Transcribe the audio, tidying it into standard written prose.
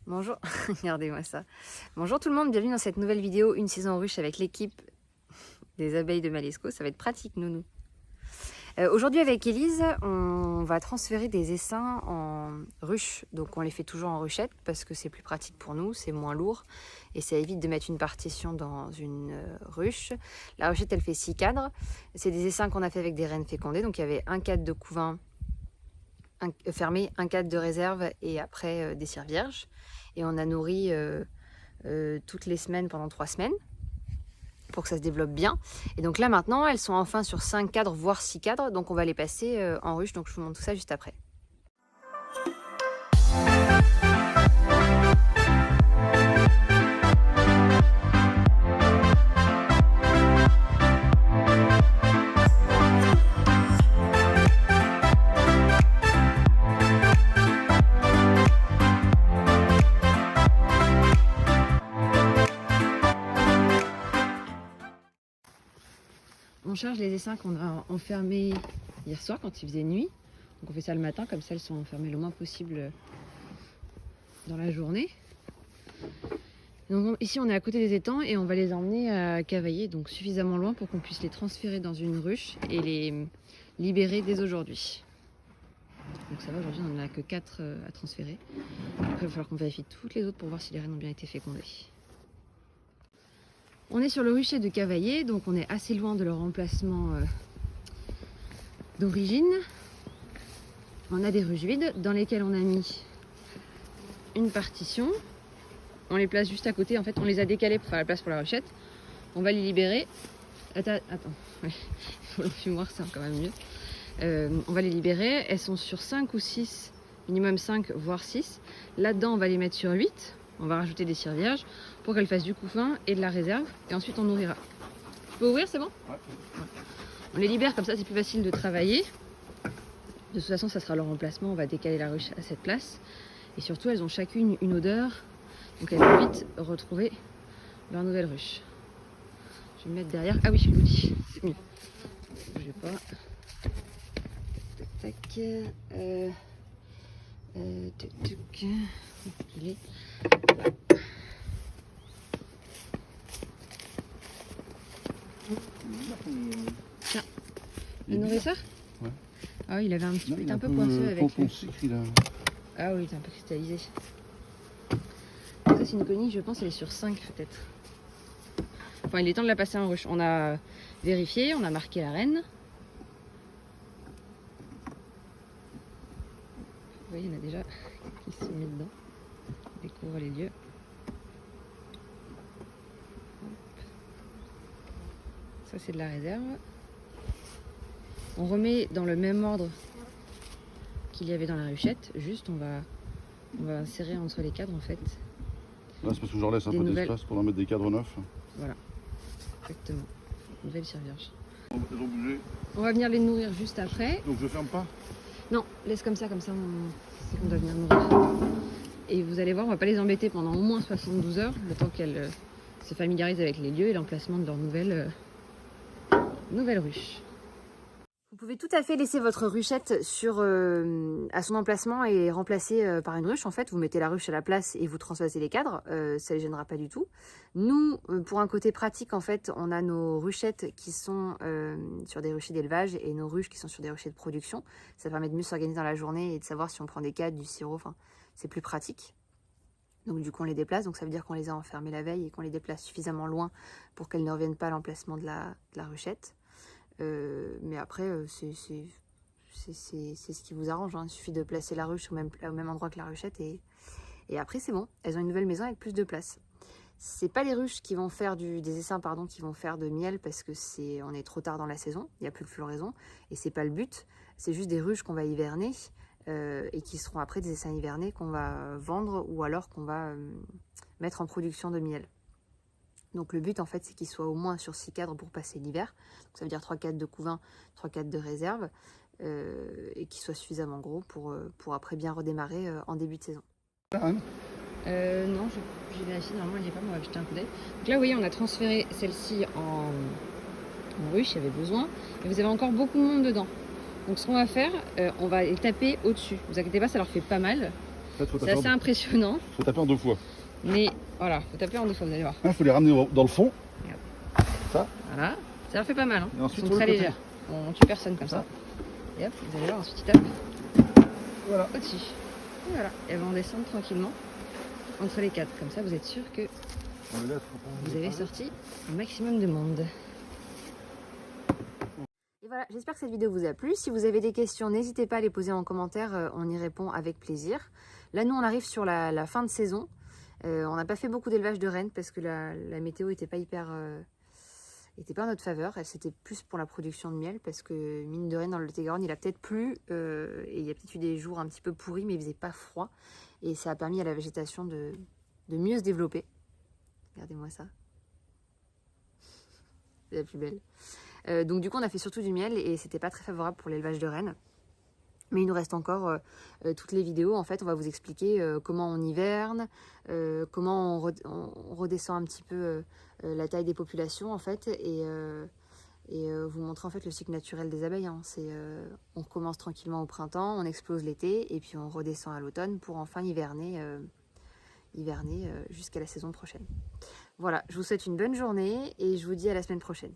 Bonjour, regardez-moi ça. Bonjour tout le monde, bienvenue dans cette nouvelle vidéo, une saison en ruche avec l'équipe des abeilles de Malesco. Ça va être pratique, nounou. Aujourd'hui avec Élise, on va transférer des essaims en ruche. Donc on les fait toujours en ruchette parce que c'est plus pratique pour nous, c'est moins lourd et ça évite de mettre une partition dans une ruche. La ruchette, elle fait 6 cadres. C'est des essaims qu'on a fait avec des reines fécondées. Donc il y avait un cadre de couvain fermé, un cadre de réserve et après des cires vierges. Et on a nourri toutes les semaines pendant 3 semaines pour que ça se développe bien. Et donc là maintenant, elles sont enfin sur 5 cadres, voire 6 cadres. Donc on va les passer en ruche. Donc je vous montre tout ça juste après. On charge les essaims qu'on a enfermés hier soir quand il faisait nuit. Donc on fait ça le matin, comme ça elles sont enfermées le moins possible dans la journée. Donc ici on est à côté des étangs et on va les emmener à Cavaillé, donc suffisamment loin pour qu'on puisse les transférer dans une ruche et les libérer dès aujourd'hui. Donc ça va, aujourd'hui on n'en a que 4 à transférer. Après il va falloir qu'on vérifie toutes les autres pour voir si les reines ont bien été fécondées. On est sur le rucher de Cavaillé, donc on est assez loin de leur emplacement d'origine. On a des ruches vides dans lesquelles on a mis une partition. On les place juste à côté, en fait on les a décalées pour faire la place pour la ruchette. On va les libérer. Attends, ouais. Il faut l'enfumoir, c'est quand même mieux. On va les libérer, elles sont sur 5 ou 6, minimum 5 voire 6. Là-dedans on va les mettre sur 8. On va rajouter des cires vierges pour qu'elles fassent du couvain et de la réserve. Et ensuite on nourrira. Je peux ouvrir, c'est bon? Ouais. On les libère comme ça, c'est plus facile de travailler. De toute façon ça sera leur emplacement, on va décaler la ruche à cette place. Et surtout elles ont chacune une odeur. Donc elles vont vite retrouver leur nouvelle ruche. Je vais me mettre derrière. Ah oui, je l'oublie, c'est mieux. Je vais pas. Tac, tac. Tuc. Tiens, le nourrisseur? Ouais. Ah oui, il avait un petit peu un peu pointeux avec lui. Ah oui, il était un peu cristallisé. Ça c'est une conille, je pense elle est sur 5 peut-être. Enfin il est temps de la passer en ruche. On a vérifié, on a marqué la reine. Vous voyez, il y en a déjà qui se sont mis dedans. On découvre les lieux. Ça c'est de la réserve. On remet dans le même ordre qu'il y avait dans la ruchette. Juste on va insérer entre les cadres en fait. Là c'est parce que je leur laisse un peu d'espace pour en mettre des cadres neufs. Voilà, exactement. Nouvelle cire vierge. Elles ont bougé. On va venir les nourrir juste après. Donc je ferme pas? Non, laisse comme ça c'est qu'on doit venir nourrir. Et vous allez voir, on va pas les embêter pendant au moins 72 heures, le temps qu'elles se familiarisent avec les lieux et l'emplacement de leur nouvelle ruche. Vous pouvez tout à fait laisser votre ruchette à son emplacement et remplacer par une ruche. En fait, vous mettez la ruche à la place et vous transvasez les cadres. Ça ne les gênera pas du tout. Nous, pour un côté pratique, en fait, on a nos ruchettes qui sont sur des ruchers d'élevage et nos ruches qui sont sur des ruchers de production. Ça permet de mieux s'organiser dans la journée et de savoir si on prend des cadres, du sirop. Enfin, c'est plus pratique. Donc du coup, on les déplace. Donc ça veut dire qu'on les a enfermés la veille et qu'on les déplace suffisamment loin pour qu'elles ne reviennent pas à l'emplacement de la ruchette. Mais après, c'est ce qui vous arrange, hein. Il suffit de placer la ruche au même endroit que la ruchette et après c'est bon. Elles ont une nouvelle maison avec plus de place. C'est pas les ruches qui vont faire des essaims qui vont faire de miel parce que on est trop tard dans la saison, il n'y a plus de floraison et c'est pas le but. C'est juste des ruches qu'on va hiverner et qui seront après des essaims hivernés qu'on va vendre ou alors qu'on va mettre en production de miel. Donc le but en fait c'est qu'ils soient au moins sur 6 cadres pour passer l'hiver. Ça veut dire 3 cadres de couvain, 3 cadres de réserve et qu'ils soient suffisamment gros pour après bien redémarrer en début de saison. Non, j'ai vérifié, normalement elle n'y est pas, mais on va jeter un coup d'œil. Donc là vous voyez on a transféré celle-ci en ruche, il y avait besoin. Et vous avez encore beaucoup de monde dedans. Donc ce qu'on va faire, on va les taper au-dessus. Ne vous inquiétez pas, ça leur fait pas mal. fait, C'est assez impressionnant. Faut taper en 2 fois. Mais voilà, faut taper en 2 fois, vous allez voir. Il faut les ramener dans le fond. Ça. Voilà, ça leur fait pas mal. Hein. Et ensuite, ils sont très légers. On tue personne comme ça. Et hop, vous allez voir, ensuite ils tapent. Voilà. Au-dessus. Et voilà. Et elles vont descendre tranquillement entre les 4. Comme ça, vous êtes sûr que vous avez sorti un maximum de monde. Et voilà, j'espère que cette vidéo vous a plu. Si vous avez des questions, n'hésitez pas à les poser en commentaire. On y répond avec plaisir. Là, nous, on arrive sur la fin de saison. On n'a pas fait beaucoup d'élevage de rennes parce que la météo n'était pas hyper... était pas en notre faveur. C'était plus pour la production de miel parce que, mine de rien, dans le Lot-et-Garonne, il a peut-être plu et il y a peut-être eu des jours un petit peu pourris, mais il faisait pas froid. Et ça a permis à la végétation de mieux se développer. Regardez-moi ça. C'est la plus belle. Donc du coup, on a fait surtout du miel et c'était pas très favorable pour l'élevage de rennes. Mais il nous reste encore toutes les vidéos. En fait, on va vous expliquer comment on hiverne, comment on redescend un petit peu la taille des populations, en fait, et vous montrer en fait le cycle naturel des abeilles. Hein. On commence tranquillement au printemps, on explose l'été, et puis on redescend à l'automne pour enfin hiverner jusqu'à la saison prochaine. Voilà, je vous souhaite une bonne journée et je vous dis à la semaine prochaine.